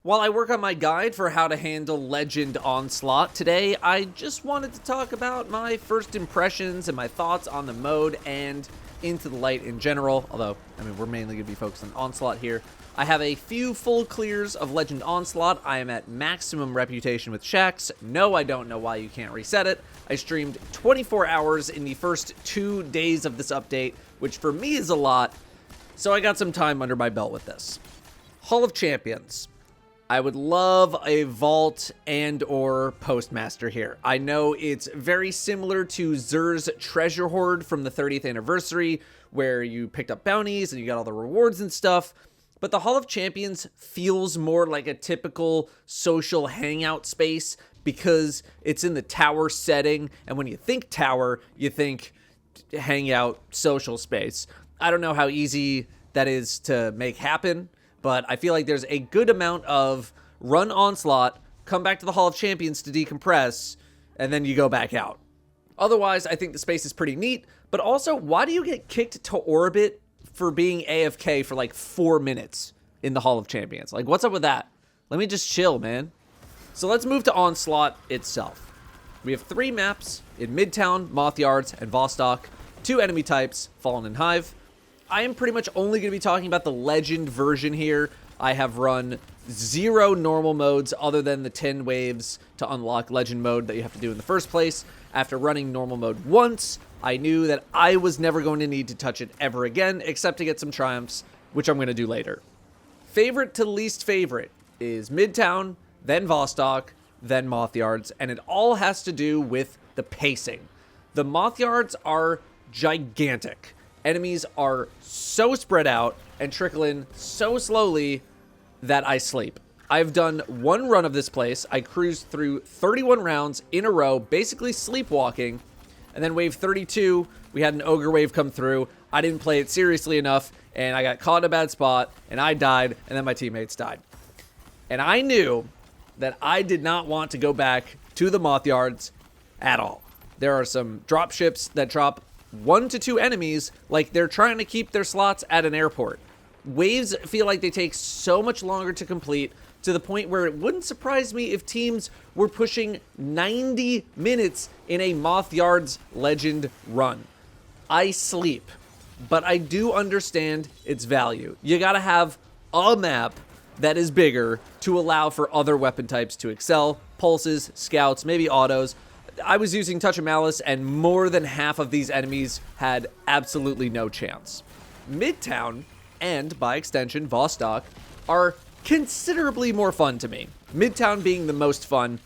While I work on my guide for how to handle Legend Onslaught, today I just wanted to talk about my first impressions and my thoughts on the mode and Into the Light in general, although, we're mainly going to be focused on Onslaught here. I have a few full clears of Legend Onslaught. I am at maximum reputation with Shax. No, I don't know why you can't reset it. I streamed 24 hours in the first 2 days of this update, which for me is a lot, so I got some time under my belt with this. Hall of Champions. I would love a Vault and or Postmaster here. I know it's very similar to Xur's Treasure Hoard from the 30th anniversary, where you picked up bounties and you got all the rewards and stuff, but the Hall of Champions feels more like a typical social hangout space because it's in the tower setting, and when you think tower, you think hangout social space. I don't know how easy that is to make happen, but I feel like there's a good amount of run Onslaught, come back to the Hall of Champions to decompress, and then you go back out. Otherwise, I think the space is pretty neat, but also, why do you get kicked to orbit for being AFK for like 4 minutes in the Hall of Champions? Like, what's up with that? Let me just chill, man. So let's move to Onslaught itself. We have 3 maps in Midtown, Moth Yards, and Vostok, 2 enemy types, Fallen and Hive. I am pretty much only going to be talking about the Legend version here. I have run 0 normal modes other than the 10 waves to unlock Legend mode that you have to do in the first place. After running normal mode once, I knew that I was never going to need to touch it ever again, except to get some triumphs, which I'm going to do later. Favorite to least favorite is Midtown, then Vostok, then Moth Yards, and it all has to do with the pacing. The Moth Yards are gigantic. Enemies are so spread out and trickle in so slowly that I sleep. I've done 1 run of this place. I cruised through 31 rounds in a row, basically sleepwalking. And then wave 32, we had an ogre wave come through. I didn't play it seriously enough, and I got caught in a bad spot, and I died, and then my teammates died. And I knew that I did not want to go back to the Moth Yards at all. There are some drop ships that drop 1 to 2 enemies like they're trying to keep their slots at an airport. Waves feel like they take so much longer to complete, to the point where it wouldn't surprise me if teams were pushing 90 minutes in a Moth Yards Legend run. I sleep, but I do understand its value. You gotta have a map that is bigger to allow for other weapon types to excel. Pulses, scouts, maybe autos. I was using Touch of Malice, and more than half of these enemies had absolutely no chance. Midtown, and by extension Vostok, are considerably more fun to me. Midtown being the most fun,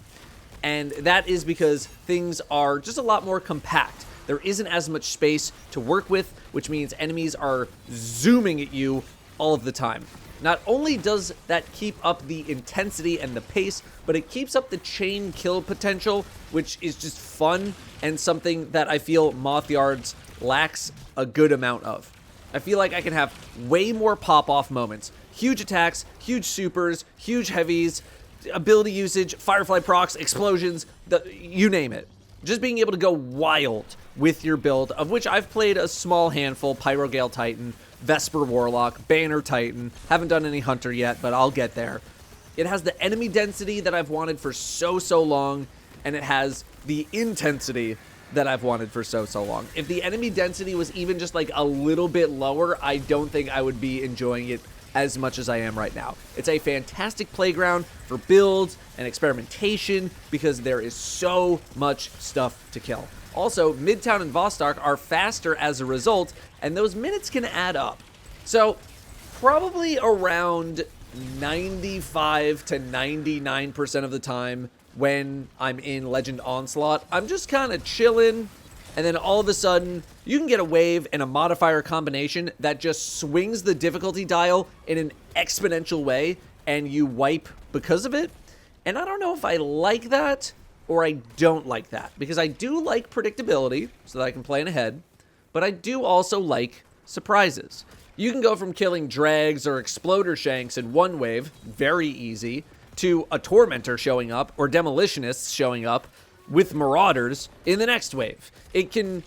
and that is because things are just a lot more compact. There isn't as much space to work with, which means enemies are zooming at you all of the time. Not only does that keep up the intensity and the pace, but it keeps up the chain kill potential, which is just fun and something that I feel Moth Yards lacks a good amount of. I feel like I can have way more pop-off moments. Huge attacks, huge supers, huge heavies, ability usage, Firefly procs, explosions, you name it. Just being able to go wild with your build, of which I've played a small handful: Pyrogale Titan, Vesper Warlock, Banner Titan. Haven't done any Hunter yet, but I'll get there. It has the enemy density that I've wanted for so long, and it has the intensity that I've wanted for so long. If the enemy density was even just like a little bit lower, I don't think I would be enjoying it as much as I am right now. It's a fantastic playground for builds and experimentation because there is so much stuff to kill. Also, Midtown and Vostok are faster as a result, and those minutes can add up. So, probably around 95 to 99% of the time when I'm in Legend Onslaught, I'm just kind of chilling, and then all of a sudden, you can get a wave and a modifier combination that just swings the difficulty dial in an exponential way, and you wipe because of it. And I don't know if I like that or I don't like that, because I do like predictability so that I can plan ahead, but I do also like surprises. You can go from killing drags or exploder shanks in one wave, very easy, to a tormentor showing up or demolitionists showing up with marauders in the next wave. It can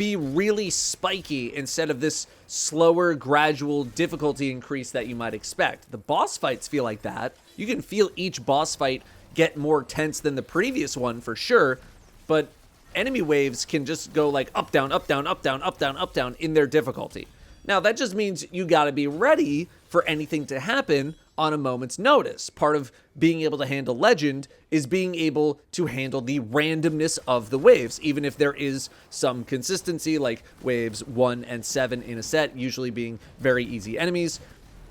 be really spiky instead of this slower, gradual difficulty increase that you might expect. The boss fights feel like that. You can feel each boss fight get more tense than the previous one for sure, but enemy waves can just go like up, down, up, down, up, down, up, down, up, down in their difficulty. Now, that just means you gotta be ready for anything to happen on a moment's notice. Part of being able to handle Legend is being able to handle the randomness of the waves, even if there is some consistency, like waves 1 and 7 in a set, usually being very easy enemies.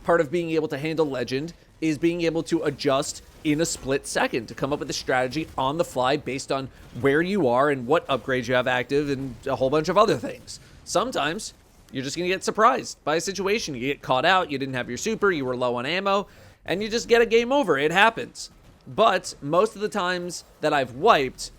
Part of being able to handle Legend is being able to adjust in a split second to come up with a strategy on the fly based on where you are and what upgrades you have active and a whole bunch of other things. Sometimes you're just going to get surprised by a situation. You get caught out, you didn't have your super, you were low on ammo, and you just get a game over. It happens. But most of the times that I've wiped,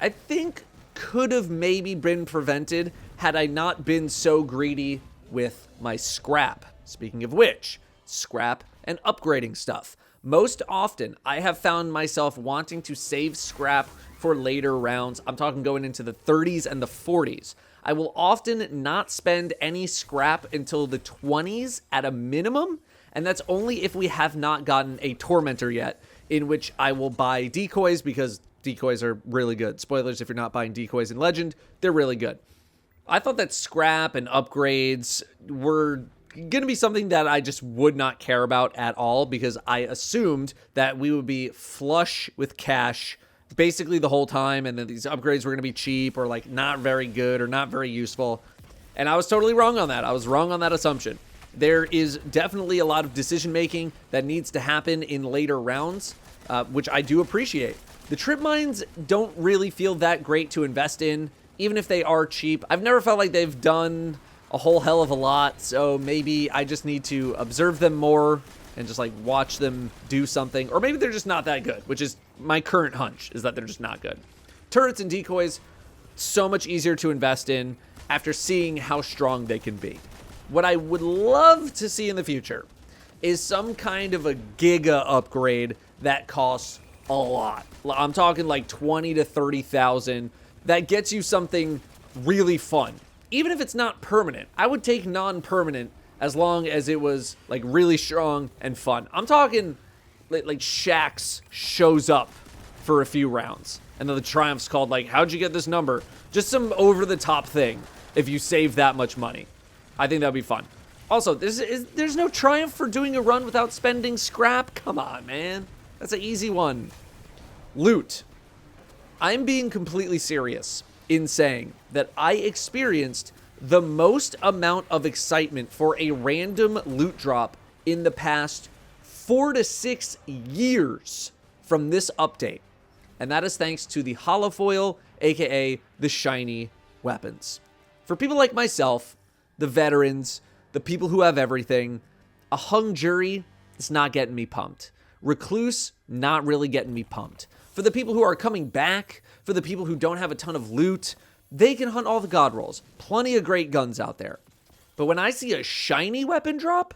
I think could have maybe been prevented had I not been so greedy with my scrap. Speaking of which, scrap and upgrading stuff. Most often, I have found myself wanting to save scrap for later rounds. I'm talking going into the 30s and the 40s. I will often not spend any scrap until the 20s at a minimum, and that's only if we have not gotten a Tormentor yet, in which I will buy decoys because decoys are really good. Spoilers if you're not buying decoys in Legend, they're really good. I thought that scrap and upgrades were going to be something that I just would not care about at all because I assumed that we would be flush with cash basically the whole time, and then these upgrades were going to be cheap or like not very good or not very useful. And I was totally wrong on that. I was wrong on that assumption. There is definitely a lot of decision making that needs to happen in later rounds, which I do appreciate. The trip mines don't really feel that great to invest in, even if they are cheap. I've never felt like they've done a whole hell of a lot, so maybe I just need to observe them more and just like watch them do something, or maybe they're just not that good, which is my current hunch, is that they're just not good. Turrets and decoys, so much easier to invest in after seeing how strong they can be. What I would love to see in the future is some kind of a giga upgrade that costs a lot. I'm talking like 20 to 30,000 that gets you something really fun. Even if it's not permanent, I would take non-permanent as long as it was like really strong and fun. I'm talking like Shax shows up for a few rounds, and then the Triumph's called like, how'd you get this number? Just some over-the-top thing if you save that much money. I think that'd be fun. Also, there's no Triumph for doing a run without spending scrap? Come on, man. That's an easy one. Loot. I'm being completely serious in saying that I experienced the most amount of excitement for a random loot drop in the past 4 to 6 years from this update. And that is thanks to the holofoil, aka the shiny weapons. For people like myself, the veterans, the people who have everything, a hung jury is not getting me pumped. Recluse, not really getting me pumped. For the people who are coming back, for the people who don't have a ton of loot, they can hunt all the god rolls. Plenty of great guns out there. But when I see a shiny weapon drop,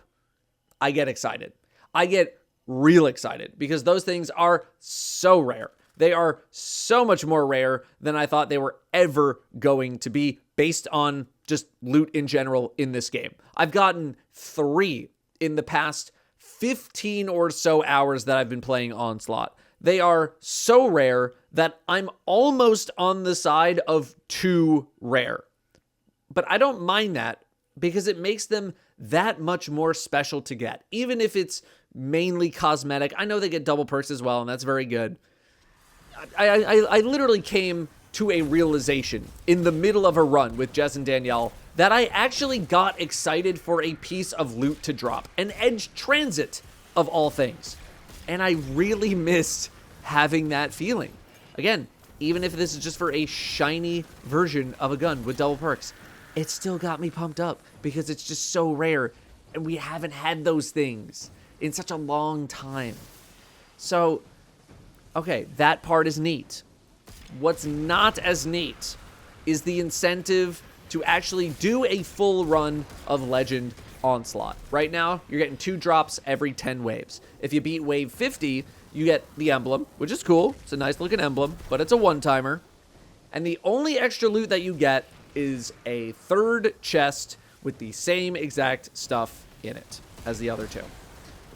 I get excited. I get real excited because those things are so rare. They are so much more rare than I thought they were ever going to be based on just loot in general in this game. I've gotten 3 in the past 15 or so hours that I've been playing Onslaught. They are so rare that I'm almost on the side of too rare. But I don't mind that because it makes them that much more special to get. Even if it's mainly cosmetic. I know they get double perks as well, and that's very good. I literally came to a realization in the middle of a run with Jess and Danielle that I actually got excited for a piece of loot to drop. An Edge Transit, of all things. And I really missed having that feeling. Again, even if this is just for a shiny version of a gun with double perks, it still got me pumped up because it's just so rare and we haven't had those things in such a long time. So, okay, that part is neat. What's not as neat is the incentive to actually do a full run of Legend Onslaught. Right now, you're getting 2 drops every 10 waves. If you beat wave 50, you get the emblem, which is cool. It's a nice looking emblem, but it's a one-timer. And the only extra loot that you get is a 3rd chest with the same exact stuff in it as the other 2.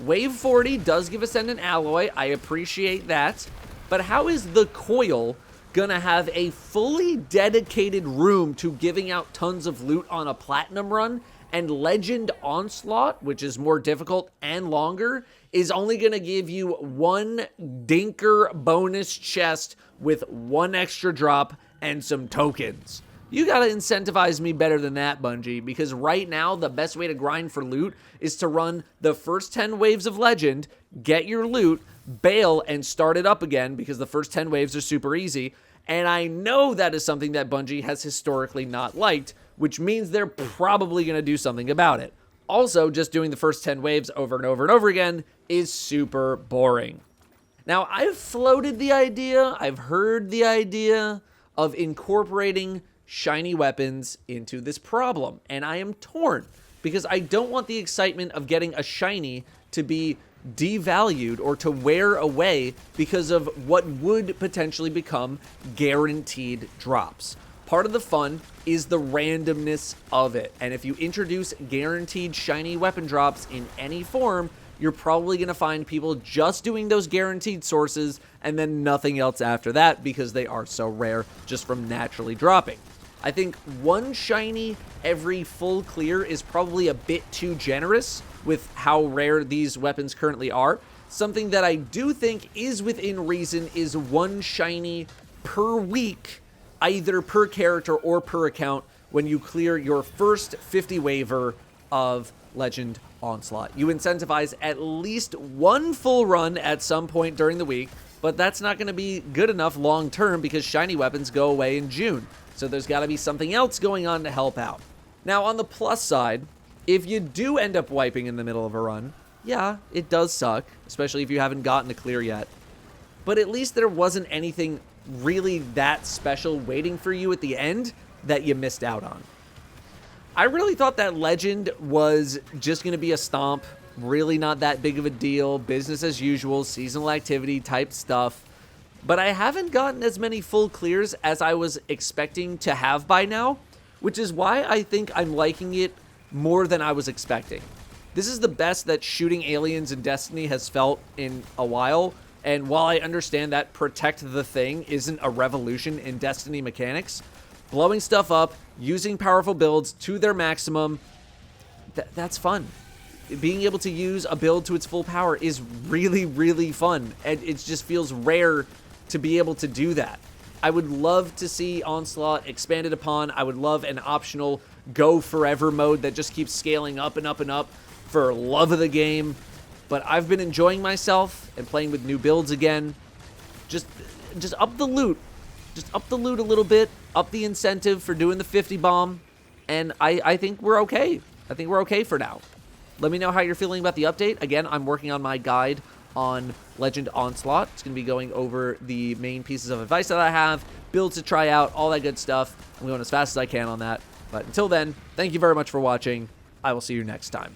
Wave 40 does give Ascendant Alloy. I appreciate that. But how is the Coil gonna have a fully dedicated room to giving out tons of loot on a Platinum run, and Legend Onslaught, which is more difficult and longer, is only gonna give you one dinker bonus chest with one extra drop and some tokens? You gotta incentivize me better than that, Bungie, because right now the best way to grind for loot is to run the first 10 waves of Legend, get your loot, bail, and start it up again, because the first 10 waves are super easy. And I know that is something that Bungie has historically not liked, which means they're probably gonna do something about it. Also, just doing the first 10 waves over and over and over again is super boring. Now, I've floated the idea, I've heard the idea of incorporating shiny weapons into this problem, and I am torn because I don't want the excitement of getting a shiny to be devalued or to wear away because of what would potentially become guaranteed drops. Part of the fun is the randomness of it, and if you introduce guaranteed shiny weapon drops in any form, you're probably going to find people just doing those guaranteed sources and then nothing else after that because they are so rare just from naturally dropping. I think one shiny every full clear is probably a bit too generous with how rare these weapons currently are. Something that I do think is within reason is one shiny per week, either per character or per account, when you clear your first 50 waiver of Legend Onslaught. You incentivize at least one full run at some point during the week, but that's not going to be good enough long term because shiny weapons go away in June. So there's got to be something else going on to help out. Now, on the plus side, if you do end up wiping in the middle of a run, yeah, it does suck, especially if you haven't gotten a clear yet. But at least there wasn't anything really that special waiting for you at the end that you missed out on. I really thought that Legend was just going to be a stomp, really not that big of a deal, business as usual, seasonal activity type stuff. But I haven't gotten as many full clears as I was expecting to have by now, which is why I think I'm liking it more than I was expecting. This is the best that shooting aliens in Destiny has felt in a while, and while I understand that protect the thing isn't a revolution in Destiny mechanics, blowing stuff up, using powerful builds to their maximum, that's fun. Being able to use a build to its full power is really, really fun, and it just feels rare to be able to do that. I would love to see Onslaught expanded upon. I would love an optional go forever mode that just keeps scaling up and up and up for love of the game. But I've been enjoying myself and playing with new builds again. Just up the loot. Just up the loot a little bit. Up the incentive for doing the 50 bomb. And I think we're okay. I think we're okay for now. Let me know how you're feeling about the update. Again, I'm working on my guide on Legend Onslaught. It's going to be going over the main pieces of advice that I have, builds to try out, all that good stuff. I'm going as fast as I can on that. But until then, thank you very much for watching. I will see you next time.